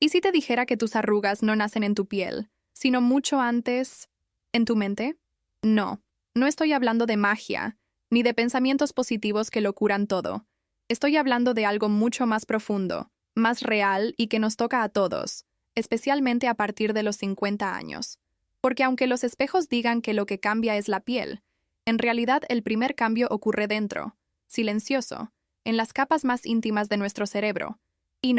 ¿Y si te dijera que tus arrugas no nacen en tu piel, sino mucho antes en tu mente? No, no estoy hablando de magia, ni de pensamientos positivos que lo curan todo. Estoy hablando de algo mucho más profundo, más real y que nos toca a todos, especialmente a partir de los 50 años. Porque aunque los espejos digan que lo que cambia es la piel, en realidad el primer cambio ocurre dentro, silencioso, en las capas más íntimas de nuestro cerebro. Y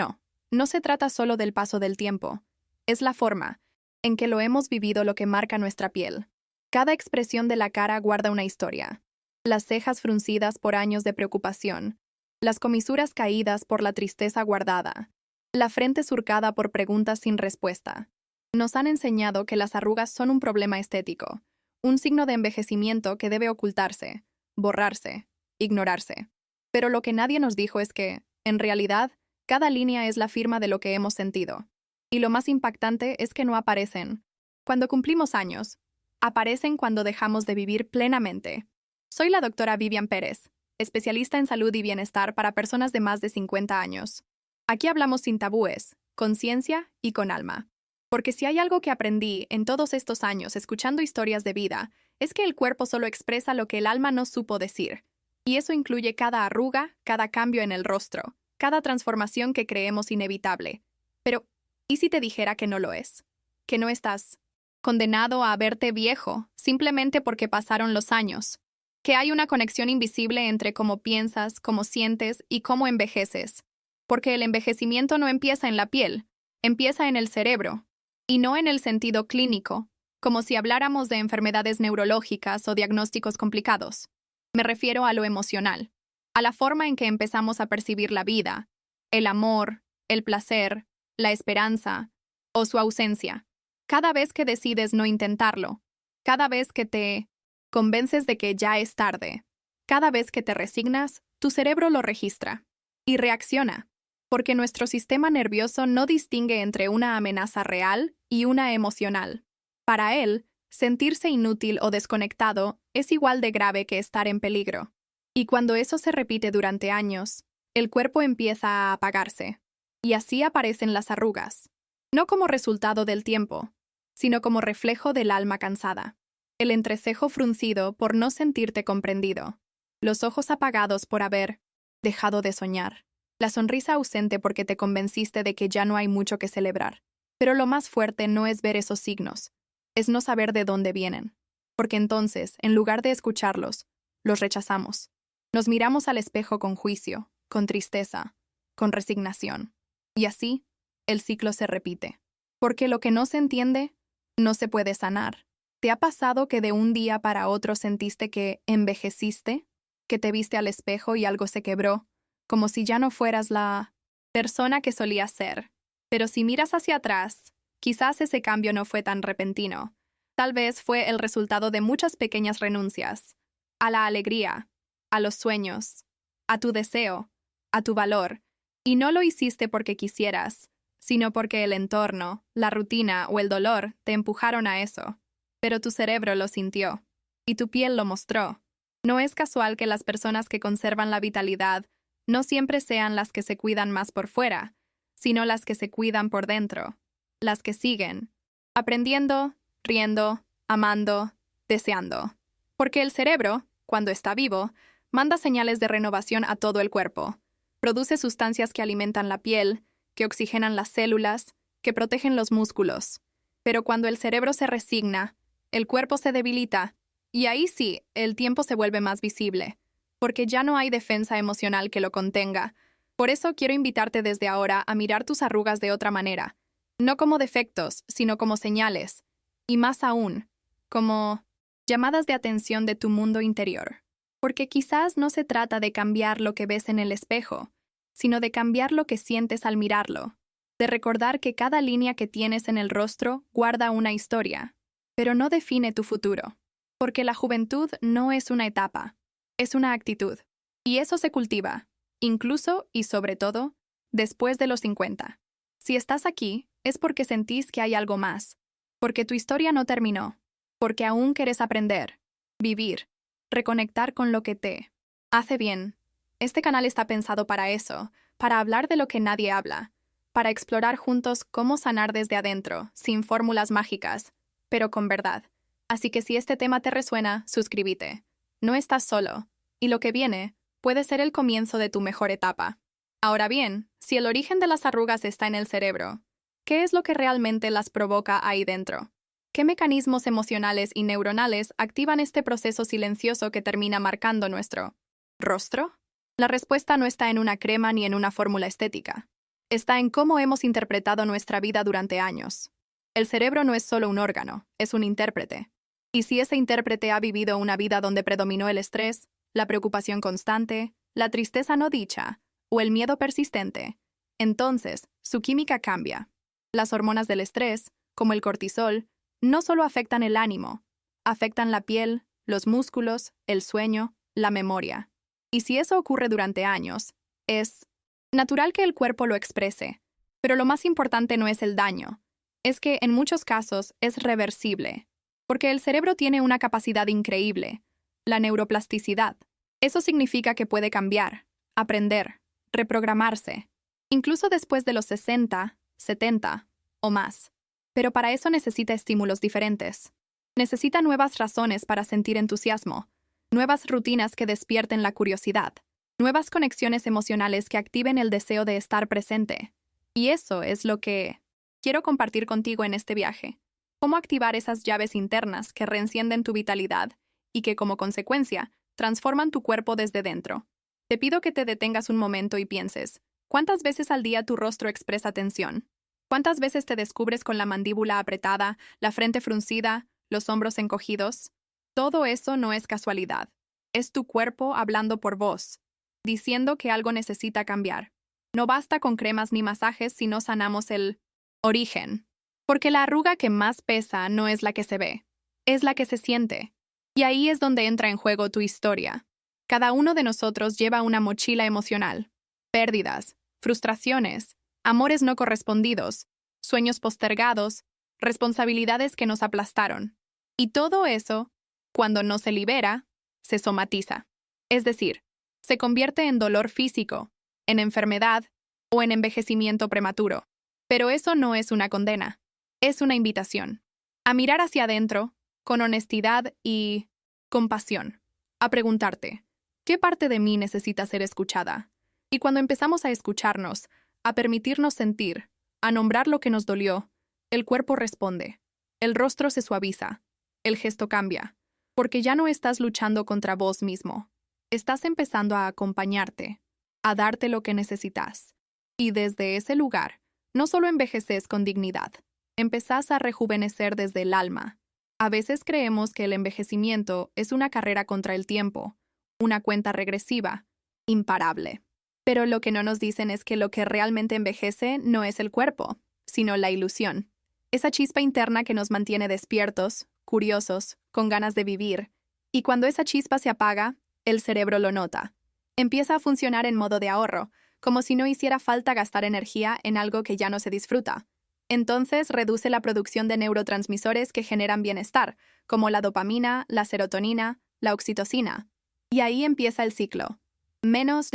no se trata solo del paso del tiempo, es la forma en que lo hemos vivido lo que marca nuestra piel. Cada expresión de la cara guarda una historia. Las cejas fruncidas por años de preocupación, las comisuras caídas por la tristeza guardada, la frente surcada por preguntas sin respuesta. Nos han enseñado que las arrugas son un problema estético, un signo de envejecimiento que debe ocultarse, borrarse, ignorarse. Pero lo que nadie nos dijo es que, en realidad, cada línea es la firma de lo que hemos sentido. Y lo más impactante es que no aparecen cuando cumplimos años, aparecen cuando dejamos de vivir plenamente. Soy la doctora Vivian Pérez, especialista en salud y bienestar para personas de más de 50 años. Aquí hablamos sin tabúes, con ciencia y con alma. Porque si hay algo que aprendí en todos estos años escuchando historias de vida, es que el cuerpo solo expresa lo que el alma no supo decir. Y eso incluye cada arruga, cada cambio en el rostro, cada transformación que creemos inevitable. Pero, ¿y si te dijera que no lo es? Que no estás condenado a verte viejo simplemente porque pasaron los años. Que hay una conexión invisible entre cómo piensas, cómo sientes y cómo envejeces. Porque el envejecimiento no empieza en la piel, empieza en el cerebro. Y no en el sentido clínico, como si habláramos de enfermedades neurológicas o diagnósticos complicados. Me refiero a lo emocional, a la forma en que empezamos a percibir la vida, el amor, el placer, la esperanza o su ausencia. Cada vez que decides no intentarlo, cada vez que te convences de que ya es tarde, cada vez que te resignas, tu cerebro lo registra y reacciona, porque nuestro sistema nervioso no distingue entre una amenaza real y una emocional. Para él, sentirse inútil o desconectado es igual de grave que estar en peligro. Y cuando eso se repite durante años, el cuerpo empieza a apagarse. Y así aparecen las arrugas. No como resultado del tiempo, sino como reflejo del alma cansada. El entrecejo fruncido por no sentirte comprendido. Los ojos apagados por haber dejado de soñar. La sonrisa ausente porque te convenciste de que ya no hay mucho que celebrar. Pero lo más fuerte no es ver esos signos, es no saber de dónde vienen. Porque entonces, en lugar de escucharlos, los rechazamos. Nos miramos al espejo con juicio, con tristeza, con resignación. Y así, el ciclo se repite. Porque lo que no se entiende, no se puede sanar. ¿Te ha pasado que de un día para otro sentiste que envejeciste? ¿Que te viste al espejo y algo se quebró? Como si ya no fueras la persona que solías ser. Pero si miras hacia atrás, quizás ese cambio no fue tan repentino. Tal vez fue el resultado de muchas pequeñas renuncias. A la alegría, a los sueños, a tu deseo, a tu valor. Y no lo hiciste porque quisieras, sino porque el entorno, la rutina o el dolor te empujaron a eso. Pero tu cerebro lo sintió. Y tu piel lo mostró. No es casual que las personas que conservan la vitalidad no siempre sean las que se cuidan más por fuera, sino las que se cuidan por dentro, las que siguen, aprendiendo, riendo, amando, deseando. Porque el cerebro, cuando está vivo, manda señales de renovación a todo el cuerpo. Produce sustancias que alimentan la piel, que oxigenan las células, que protegen los músculos. Pero cuando el cerebro se resigna, el cuerpo se debilita, y ahí sí, el tiempo se vuelve más visible, porque ya no hay defensa emocional que lo contenga. Por eso quiero invitarte desde ahora a mirar tus arrugas de otra manera, no como defectos, sino como señales, y más aún, como llamadas de atención de tu mundo interior. Porque quizás no se trata de cambiar lo que ves en el espejo, sino de cambiar lo que sientes al mirarlo, de recordar que cada línea que tienes en el rostro guarda una historia, pero no define tu futuro. Porque la juventud no es una etapa, es una actitud, y eso se cultiva, incluso y sobre todo, después de los 50. Si estás aquí, es porque sentís que hay algo más, porque tu historia no terminó, porque aún quieres aprender, vivir, reconectar con lo que te hace bien. Este canal está pensado para eso, para hablar de lo que nadie habla, para explorar juntos cómo sanar desde adentro, sin fórmulas mágicas, pero con verdad. Así que si este tema te resuena, suscríbete. No estás solo, y lo que viene puede ser el comienzo de tu mejor etapa. Ahora bien, si el origen de las arrugas está en el cerebro, ¿qué es lo que realmente las provoca ahí dentro? ¿Qué mecanismos emocionales y neuronales activan este proceso silencioso que termina marcando nuestro rostro? La respuesta no está en una crema ni en una fórmula estética. Está en cómo hemos interpretado nuestra vida durante años. El cerebro no es solo un órgano, es un intérprete. Y si ese intérprete ha vivido una vida donde predominó el estrés, la preocupación constante, la tristeza no dicha o el miedo persistente, entonces su química cambia. Las hormonas del estrés, como el cortisol, no solo afectan el ánimo, afectan la piel, los músculos, el sueño, la memoria. Y si eso ocurre durante años, es natural que el cuerpo lo exprese. Pero lo más importante no es el daño, es que en muchos casos es reversible, porque el cerebro tiene una capacidad increíble, la neuroplasticidad. Eso significa que puede cambiar, aprender, reprogramarse, incluso después de los 60, 70 o más. Pero para eso necesita estímulos diferentes. Necesita nuevas razones para sentir entusiasmo, nuevas rutinas que despierten la curiosidad, nuevas conexiones emocionales que activen el deseo de estar presente. Y eso es lo que quiero compartir contigo en este viaje. Cómo activar esas llaves internas que reencienden tu vitalidad y que, como consecuencia, transforman tu cuerpo desde dentro. Te pido que te detengas un momento y pienses, ¿cuántas veces al día tu rostro expresa tensión? ¿Cuántas veces te descubres con la mandíbula apretada, la frente fruncida, los hombros encogidos? Todo eso no es casualidad. Es tu cuerpo hablando por voz, diciendo que algo necesita cambiar. No basta con cremas ni masajes si no sanamos el origen. Porque la arruga que más pesa no es la que se ve, es la que se siente. Y ahí es donde entra en juego tu historia. Cada uno de nosotros lleva una mochila emocional. Pérdidas, frustraciones, amores no correspondidos, sueños postergados, responsabilidades que nos aplastaron. Y todo eso, cuando no se libera, se somatiza. Es decir, se convierte en dolor físico, en enfermedad o en envejecimiento prematuro. Pero eso no es una condena, es una invitación a mirar hacia adentro, con honestidad y compasión, a preguntarte, ¿qué parte de mí necesita ser escuchada? Y cuando empezamos a escucharnos, a permitirnos sentir, a nombrar lo que nos dolió, el cuerpo responde, el rostro se suaviza, el gesto cambia, porque ya no estás luchando contra vos mismo. Estás empezando a acompañarte, a darte lo que necesitas. Y desde ese lugar, no solo envejeces con dignidad, empezás a rejuvenecer desde el alma. A veces creemos que el envejecimiento es una carrera contra el tiempo, una cuenta regresiva, imparable. Pero lo que no nos dicen es que lo que realmente envejece no es el cuerpo, sino la ilusión. Esa chispa interna que nos mantiene despiertos, curiosos, con ganas de vivir. Y cuando esa chispa se apaga, el cerebro lo nota. Empieza a funcionar en modo de ahorro, como si no hiciera falta gastar energía en algo que ya no se disfruta. Entonces reduce la producción de neurotransmisores que generan bienestar, como la dopamina, la serotonina, la oxitocina. Y ahí empieza el ciclo. Menos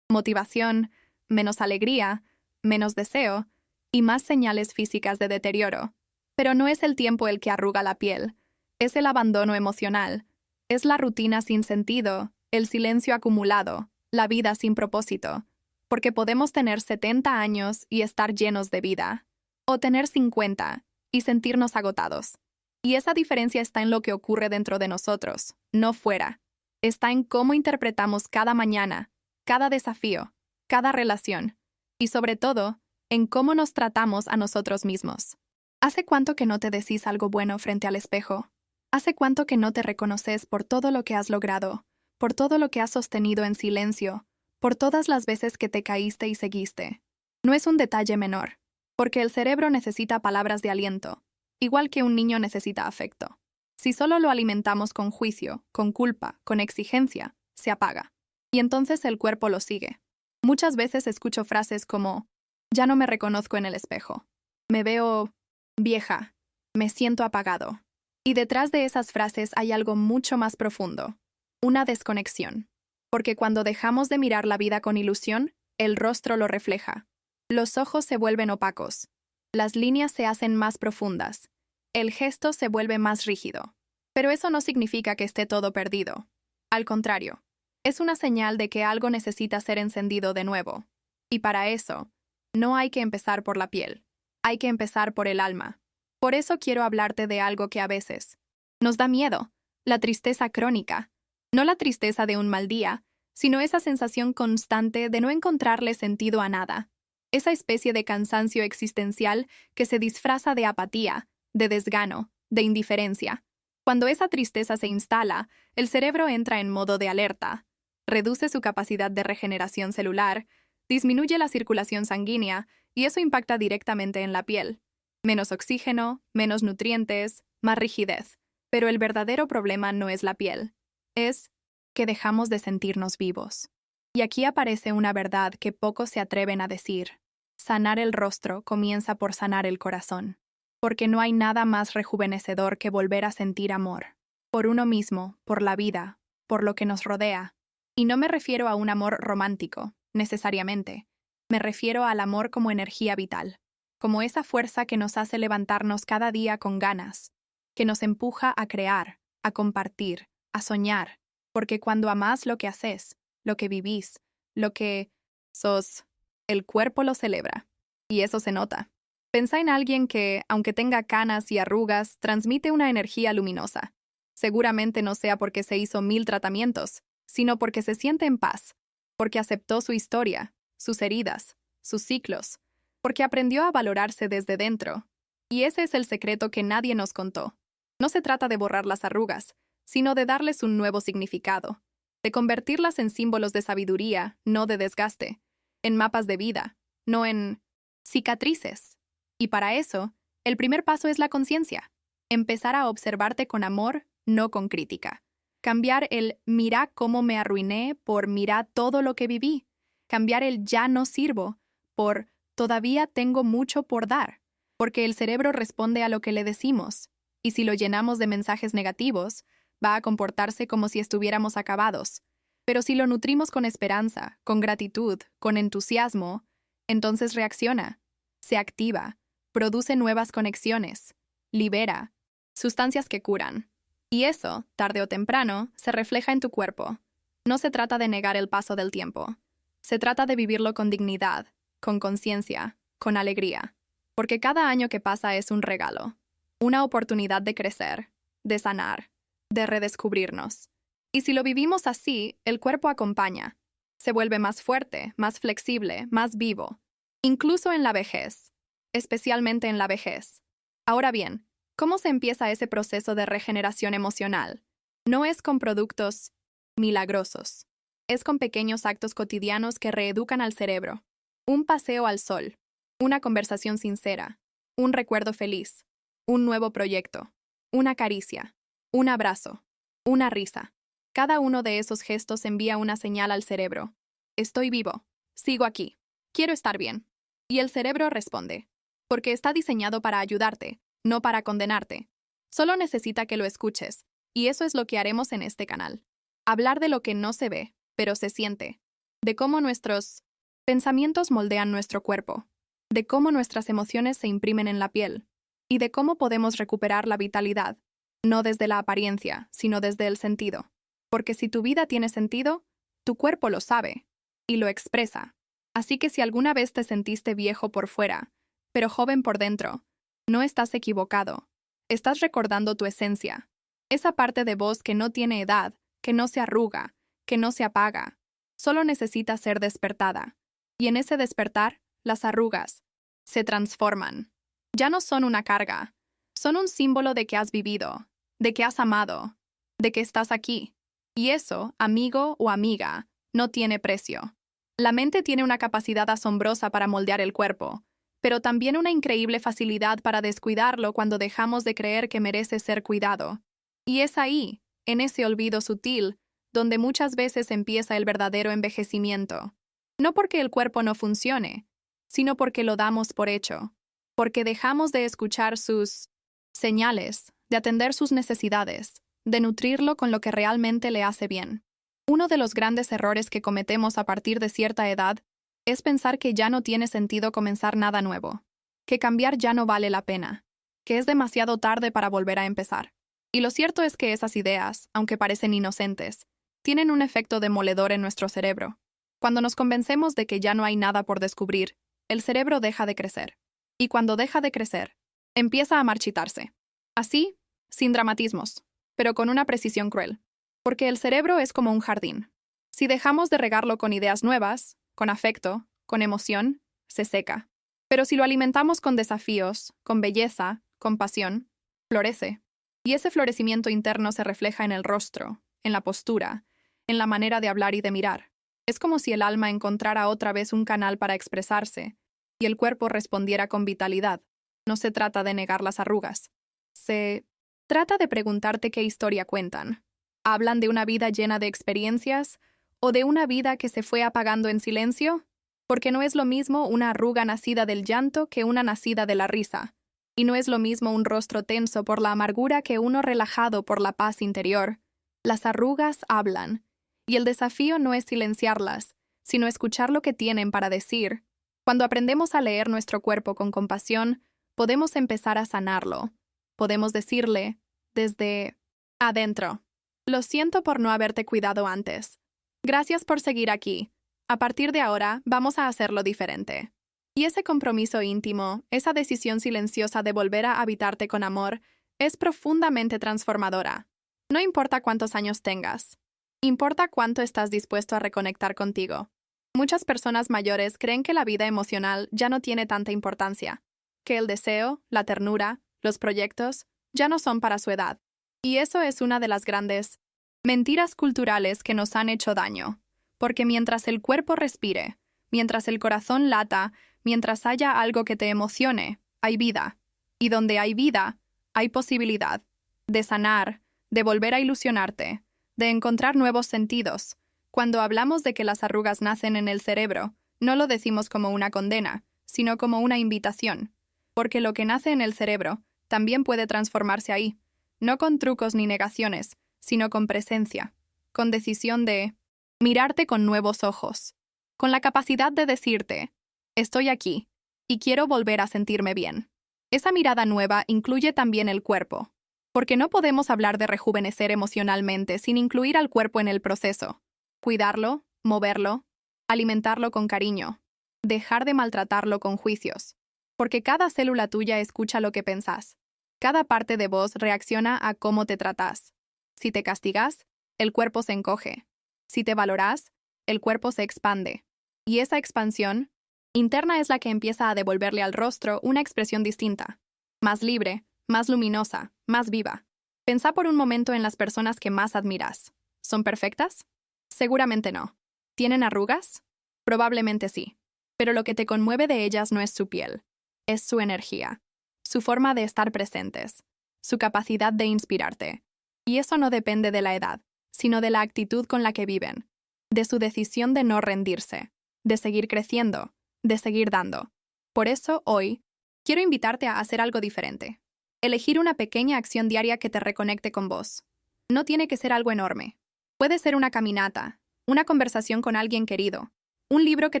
motivación, menos alegría, menos deseo y más señales físicas de deterioro. Pero no es el tiempo el que arruga la piel, es el abandono emocional, es la rutina sin sentido, el silencio acumulado, la vida sin propósito. Porque podemos tener 70 años y estar llenos de vida, o tener 50 y sentirnos agotados. Y esa diferencia está en lo que ocurre dentro de nosotros, no fuera. Está en cómo interpretamos cada mañana, cada desafío, cada relación, y sobre todo, en cómo nos tratamos a nosotros mismos. ¿Hace cuánto que no te decís algo bueno frente al espejo? ¿Hace cuánto que no te reconoces por todo lo que has logrado, por todo lo que has sostenido en silencio, por todas las veces que te caíste y seguiste? No es un detalle menor, porque el cerebro necesita palabras de aliento, igual que un niño necesita afecto. Si solo lo alimentamos con juicio, con culpa, con exigencia, se apaga. Y entonces el cuerpo lo sigue. Muchas veces escucho frases como, ya no me reconozco en el espejo, me veo vieja, me siento apagado. Y detrás de esas frases hay algo mucho más profundo, una desconexión. Porque cuando dejamos de mirar la vida con ilusión, el rostro lo refleja. Los ojos se vuelven opacos. Las líneas se hacen más profundas. El gesto se vuelve más rígido. Pero eso no significa que esté todo perdido. Al contrario, es una señal de que algo necesita ser encendido de nuevo. Y para eso, no hay que empezar por la piel. Hay que empezar por el alma. Por eso quiero hablarte de algo que a veces nos da miedo, la tristeza crónica. No la tristeza de un mal día, sino esa sensación constante de no encontrarle sentido a nada. Esa especie de cansancio existencial que se disfraza de apatía, de desgano, de indiferencia. Cuando esa tristeza se instala, el cerebro entra en modo de alerta, reduce su capacidad de regeneración celular, disminuye la circulación sanguínea y eso impacta directamente en la piel. Menos oxígeno, menos nutrientes, más rigidez. Pero el verdadero problema no es la piel, es que dejamos de sentirnos vivos. Y aquí aparece una verdad que pocos se atreven a decir. Sanar el rostro comienza por sanar el corazón. Porque no hay nada más rejuvenecedor que volver a sentir amor. Por uno mismo, por la vida, por lo que nos rodea. Y no me refiero a un amor romántico, necesariamente. Me refiero al amor como energía vital. Como esa fuerza que nos hace levantarnos cada día con ganas. Que nos empuja a crear, a compartir, a soñar. Porque cuando amás lo que haces, lo que vivís, lo que sos, el cuerpo lo celebra. Y eso se nota. Pensá en alguien que, aunque tenga canas y arrugas, transmite una energía luminosa. Seguramente no sea porque se hizo 1000 tratamientos, sino porque se siente en paz, porque aceptó su historia, sus heridas, sus ciclos, porque aprendió a valorarse desde dentro. Y ese es el secreto que nadie nos contó. No se trata de borrar las arrugas, sino de darles un nuevo significado, de convertirlas en símbolos de sabiduría, no de desgaste, en mapas de vida, no en cicatrices. Y para eso, el primer paso es la conciencia. Empezar a observarte con amor, no con crítica. Cambiar el mira cómo me arruiné por mira todo lo que viví. Cambiar el ya no sirvo por todavía tengo mucho por dar. Porque el cerebro responde a lo que le decimos. Y si lo llenamos de mensajes negativos, va a comportarse como si estuviéramos acabados. Pero si lo nutrimos con esperanza, con gratitud, con entusiasmo, entonces reacciona, se activa, produce nuevas conexiones, libera, sustancias que curan. Y eso, tarde o temprano, se refleja en tu cuerpo. No se trata de negar el paso del tiempo. Se trata de vivirlo con dignidad, con conciencia, con alegría. Porque cada año que pasa es un regalo, una oportunidad de crecer, de sanar, de redescubrirnos. Y si lo vivimos así, el cuerpo acompaña. Se vuelve más fuerte, más flexible, más vivo. Incluso en la vejez. Especialmente en la vejez. Ahora bien, ¿cómo se empieza ese proceso de regeneración emocional? No es con productos milagrosos. Es con pequeños actos cotidianos que reeducan al cerebro. Un paseo al sol, una conversación sincera, un recuerdo feliz, un nuevo proyecto, una caricia, un abrazo, una risa. Cada uno de esos gestos envía una señal al cerebro. Estoy vivo, sigo aquí, quiero estar bien. Y el cerebro responde. Porque está diseñado para ayudarte, no para condenarte. Solo necesita que lo escuches, y eso es lo que haremos en este canal. Hablar de lo que no se ve, pero se siente. De cómo nuestros pensamientos moldean nuestro cuerpo. De cómo nuestras emociones se imprimen en la piel. Y de cómo podemos recuperar la vitalidad. No desde la apariencia, sino desde el sentido. Porque si tu vida tiene sentido, tu cuerpo lo sabe. Y lo expresa. Así que si alguna vez te sentiste viejo por fuera, pero joven por dentro, no estás equivocado. Estás recordando tu esencia. Esa parte de vos que no tiene edad, que no se arruga, que no se apaga. Solo necesita ser despertada. Y en ese despertar, las arrugas se transforman. Ya no son una carga. Son un símbolo de que has vivido, de que has amado, de que estás aquí. Y eso, amigo o amiga, no tiene precio. La mente tiene una capacidad asombrosa para moldear el cuerpo, pero también una increíble facilidad para descuidarlo cuando dejamos de creer que merece ser cuidado. Y es ahí, en ese olvido sutil, donde muchas veces empieza el verdadero envejecimiento. No porque el cuerpo no funcione, sino porque lo damos por hecho, porque dejamos de escuchar sus señales, de atender sus necesidades, de nutrirlo con lo que realmente le hace bien. Uno de los grandes errores que cometemos a partir de cierta edad Es pensar que ya no tiene sentido comenzar nada nuevo, que cambiar ya no vale la pena, que es demasiado tarde para volver a empezar. Y lo cierto es que esas ideas, aunque parecen inocentes, tienen un efecto demoledor en nuestro cerebro. Cuando nos convencemos de que ya no hay nada por descubrir, el cerebro deja de crecer. Y cuando deja de crecer, empieza a marchitarse. Así, sin dramatismos, pero con una precisión cruel. Porque el cerebro es como un jardín. Si dejamos de regarlo con ideas nuevas, con afecto, con emoción, se seca. Pero si lo alimentamos con desafíos, con belleza, con pasión, florece. Y ese florecimiento interno se refleja en el rostro, en la postura, en la manera de hablar y de mirar. Es como si el alma encontrara otra vez un canal para expresarse y el cuerpo respondiera con vitalidad. No se trata de negar las arrugas. Se trata de preguntarte qué historia cuentan. ¿Hablan de una vida llena de experiencias o de una vida que se fue apagando en silencio? Porque no es lo mismo una arruga nacida del llanto que una nacida de la risa. Y no es lo mismo un rostro tenso por la amargura que uno relajado por la paz interior. Las arrugas hablan, y el desafío no es silenciarlas, sino escuchar lo que tienen para decir. Cuando aprendemos a leer nuestro cuerpo con compasión, podemos empezar a sanarlo. Podemos decirle, desde adentro: lo siento por no haberte cuidado antes. Gracias por seguir aquí. A partir de ahora, vamos a hacerlo diferente. Y ese compromiso íntimo, esa decisión silenciosa de volver a habitarte con amor, es profundamente transformadora. No importa cuántos años tengas, importa cuánto estás dispuesto a reconectar contigo. Muchas personas mayores creen que la vida emocional ya no tiene tanta importancia, que el deseo, la ternura, los proyectos, ya no son para su edad. Y eso es una de las grandes mentiras culturales que nos han hecho daño, porque mientras el cuerpo respire, mientras el corazón lata, mientras haya algo que te emocione, hay vida. Y donde hay vida, hay posibilidad de sanar, de volver a ilusionarte, de encontrar nuevos sentidos. Cuando hablamos de que las arrugas nacen en el cerebro, no lo decimos como una condena, sino como una invitación. Porque lo que nace en el cerebro también puede transformarse ahí, no con trucos ni negaciones, sino con presencia, con decisión de mirarte con nuevos ojos, con la capacidad de decirte: estoy aquí, y quiero volver a sentirme bien. Esa mirada nueva incluye también el cuerpo, porque no podemos hablar de rejuvenecer emocionalmente sin incluir al cuerpo en el proceso. Cuidarlo, moverlo, alimentarlo con cariño, dejar de maltratarlo con juicios, porque cada célula tuya escucha lo que pensás. Cada parte de vos reacciona a cómo te tratás. Si te castigas, el cuerpo se encoge. Si te valorás, el cuerpo se expande. Y esa expansión interna es la que empieza a devolverle al rostro una expresión distinta, más libre, más luminosa, más viva. Pensá por un momento en las personas que más admirás. ¿Son perfectas? Seguramente no. ¿Tienen arrugas? Probablemente sí. Pero lo que te conmueve de ellas no es su piel, es su energía, su forma de estar presentes, su capacidad de inspirarte. Y eso no depende de la edad, sino de la actitud con la que viven, de su decisión de no rendirse, de seguir creciendo, de seguir dando. Por eso, hoy, quiero invitarte a hacer algo diferente. Elegir una pequeña acción diaria que te reconecte con vos. No tiene que ser algo enorme. Puede ser una caminata, una conversación con alguien querido, un libro que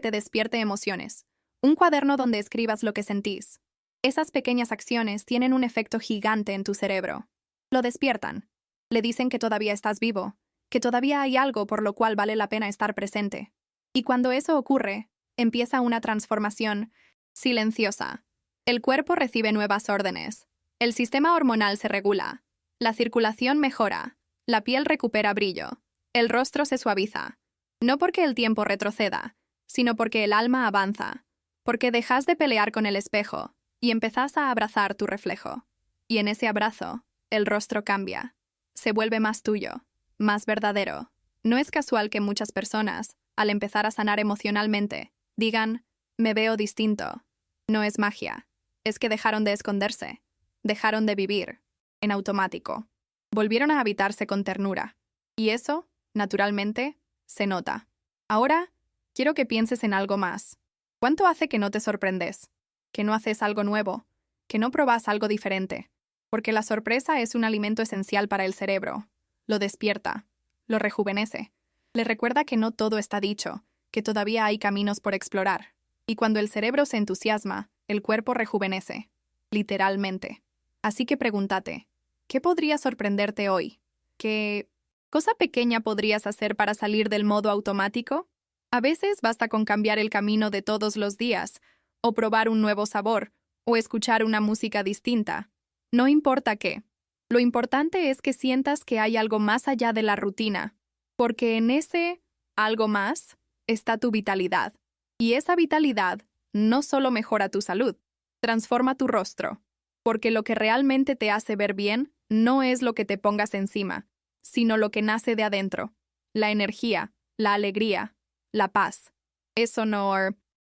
te despierte emociones, un cuaderno donde escribas lo que sentís. Esas pequeñas acciones tienen un efecto gigante en tu cerebro. Lo despiertan. Le dicen que todavía estás vivo, que todavía hay algo por lo cual vale la pena estar presente. Y cuando eso ocurre, empieza una transformación silenciosa. El cuerpo recibe nuevas órdenes. El sistema hormonal se regula. La circulación mejora. La piel recupera brillo. El rostro se suaviza. No porque el tiempo retroceda, sino porque el alma avanza. Porque dejas de pelear con el espejo y empezás a abrazar tu reflejo. Y en ese abrazo, el rostro cambia. Se vuelve más tuyo, más verdadero. No es casual que muchas personas, al empezar a sanar emocionalmente, digan: me veo distinto. No es magia. Es que dejaron de esconderse. Dejaron de vivir en automático. Volvieron a habitarse con ternura. Y eso, naturalmente, se nota. Ahora, quiero que pienses en algo más. ¿Cuánto hace que no te sorprendes? Que no haces algo nuevo, que no probás algo diferente. Porque la sorpresa es un alimento esencial para el cerebro. Lo despierta, lo rejuvenece. Le recuerda que no todo está dicho, que todavía hay caminos por explorar. Y cuando el cerebro se entusiasma, el cuerpo rejuvenece, literalmente. Así que pregúntate, ¿qué podría sorprenderte hoy? ¿Qué cosa pequeña podrías hacer para salir del modo automático? A veces basta con cambiar el camino de todos los días, o probar un nuevo sabor, o escuchar una música distinta. No importa qué. Lo importante es que sientas que hay algo más allá de la rutina, porque en ese algo más está tu vitalidad. Y esa vitalidad no solo mejora tu salud, transforma tu rostro, porque lo que realmente te hace ver bien no es lo que te pongas encima, sino lo que nace de adentro, la energía, la alegría, la paz. Eso no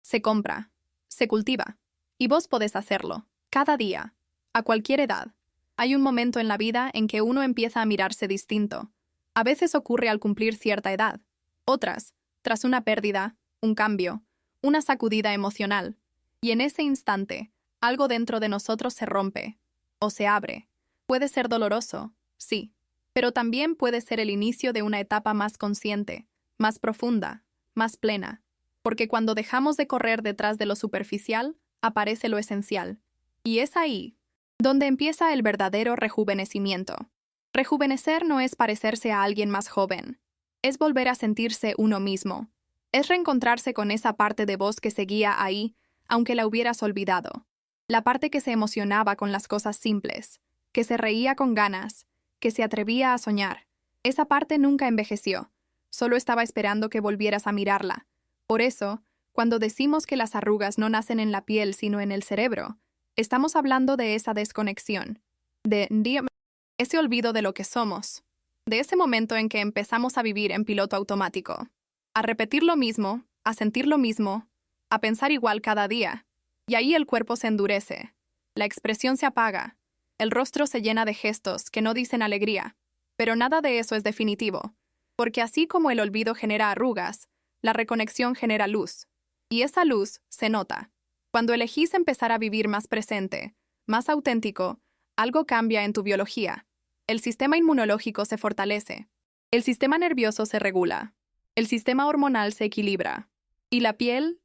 se compra, se cultiva. Y vos podés hacerlo, cada día, a cualquier edad. Hay un momento en la vida en que uno empieza a mirarse distinto. A veces ocurre al cumplir cierta edad. Otras, tras una pérdida, un cambio, una sacudida emocional. Y en ese instante, algo dentro de nosotros se rompe o se abre. Puede ser doloroso, sí, pero también puede ser el inicio de una etapa más consciente, más profunda, más plena. Porque cuando dejamos de correr detrás de lo superficial, aparece lo esencial. Y es ahí donde empieza el verdadero rejuvenecimiento. Rejuvenecer no es parecerse a alguien más joven. Es volver a sentirse uno mismo. Es reencontrarse con esa parte de vos que seguía ahí, aunque la hubieras olvidado. La parte que se emocionaba con las cosas simples, que se reía con ganas, que se atrevía a soñar. Esa parte nunca envejeció. Solo estaba esperando que volvieras a mirarla. Por eso, cuando decimos que las arrugas no nacen en la piel sino en el cerebro, estamos hablando de esa desconexión, de ese olvido de lo que somos, de ese momento en que empezamos a vivir en piloto automático, a repetir lo mismo, a sentir lo mismo, a pensar igual cada día. Y ahí el cuerpo se endurece, la expresión se apaga, el rostro se llena de gestos que no dicen alegría. Pero nada de eso es definitivo, porque así como el olvido genera arrugas, la reconexión genera luz. Y esa luz se nota. Cuando elegís empezar a vivir más presente, más auténtico, algo cambia en tu biología. El sistema inmunológico se fortalece. El sistema nervioso se regula. El sistema hormonal se equilibra. Y la piel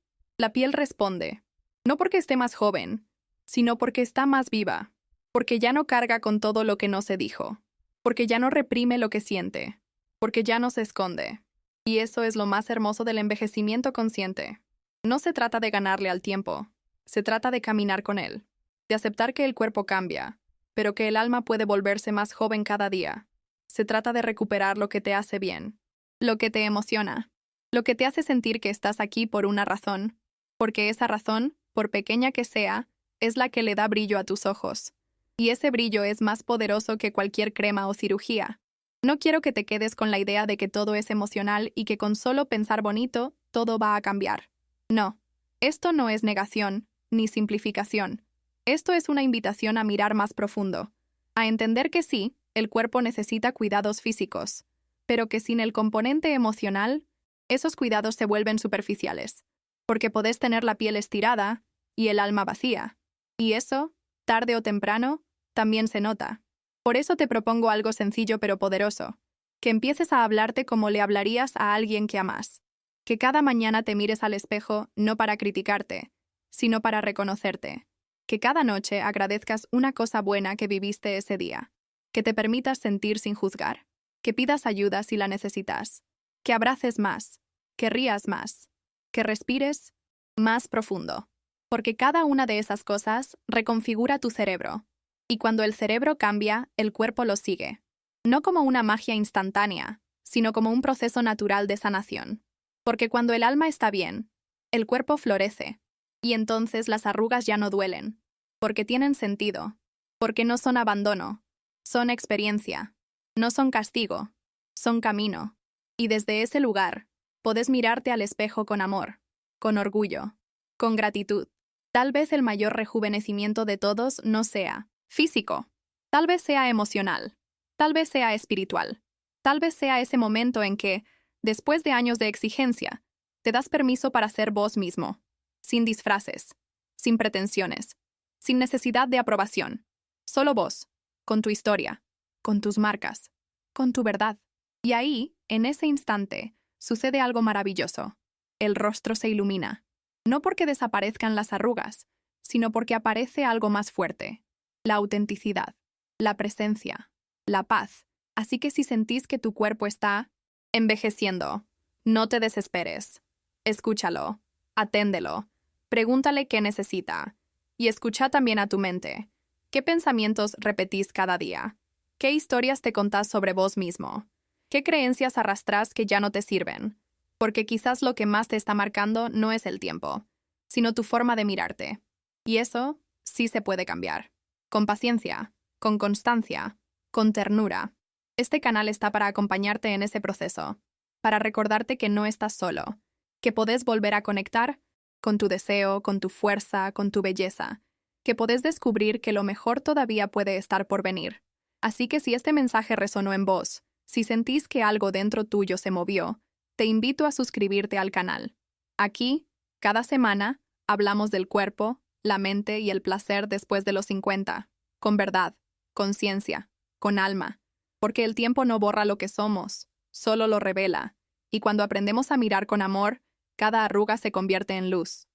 responde. No porque esté más joven, sino porque está más viva. Porque ya no carga con todo lo que no se dijo. Porque ya no reprime lo que siente. Porque ya no se esconde. Y eso es lo más hermoso del envejecimiento consciente. No se trata de ganarle al tiempo. Se trata de caminar con él. De aceptar que el cuerpo cambia, pero que el alma puede volverse más joven cada día. Se trata de recuperar lo que te hace bien, lo que te emociona, lo que te hace sentir que estás aquí por una razón, porque esa razón, por pequeña que sea, es la que le da brillo a tus ojos. Y ese brillo es más poderoso que cualquier crema o cirugía. No quiero que te quedes con la idea de que todo es emocional y que con solo pensar bonito, todo va a cambiar. No, esto no es negación, ni simplificación. Esto es una invitación a mirar más profundo, a entender que sí, el cuerpo necesita cuidados físicos, pero que sin el componente emocional, esos cuidados se vuelven superficiales, porque podés tener la piel estirada y el alma vacía. Y eso, tarde o temprano, también se nota. Por eso te propongo algo sencillo pero poderoso, que empieces a hablarte como le hablarías a alguien que amas. Que cada mañana te mires al espejo no para criticarte, sino para reconocerte. Que cada noche agradezcas una cosa buena que viviste ese día. Que te permitas sentir sin juzgar. Que pidas ayuda si la necesitas. Que abraces más. Que rías más. Que respires más profundo. Porque cada una de esas cosas reconfigura tu cerebro. Y cuando el cerebro cambia, el cuerpo lo sigue. No como una magia instantánea, sino como un proceso natural de sanación. Porque cuando el alma está bien, el cuerpo florece. Y entonces las arrugas ya no duelen. Porque tienen sentido. Porque no son abandono. Son experiencia. No son castigo. Son camino. Y desde ese lugar, podés mirarte al espejo con amor, con orgullo, con gratitud. Tal vez el mayor rejuvenecimiento de todos no sea físico. Tal vez sea emocional. Tal vez sea espiritual. Tal vez sea ese momento en que, después de años de exigencia, te das permiso para ser vos mismo, sin disfraces, sin pretensiones, sin necesidad de aprobación. Solo vos, con tu historia, con tus marcas, con tu verdad. Y ahí, en ese instante, sucede algo maravilloso. el rostro se ilumina. No porque desaparezcan las arrugas, sino porque aparece algo más fuerte: la autenticidad, la presencia, la paz. Así que si sentís que tu cuerpo está envejeciendo, no te desesperes. Escúchalo, aténdelo, pregúntale qué necesita. Y escucha también a tu mente. ¿Qué pensamientos repetís cada día? ¿Qué historias te contás sobre vos mismo? ¿Qué creencias arrastrás que ya no te sirven? Porque quizás lo que más te está marcando no es el tiempo, sino tu forma de mirarte. Y eso sí se puede cambiar. Con paciencia, con constancia, con ternura. Este canal está para acompañarte en ese proceso, para recordarte que no estás solo, que podés volver a conectar con tu deseo, con tu fuerza, con tu belleza, que podés descubrir que lo mejor todavía puede estar por venir. Así que si este mensaje resonó en vos, si sentís que algo dentro tuyo se movió, te invito a suscribirte al canal. Aquí, cada semana, hablamos del cuerpo, la mente y el placer después de los 50, con verdad, conciencia, con alma, porque el tiempo no borra lo que somos, solo lo revela, y cuando aprendemos a mirar con amor, cada arruga se convierte en luz.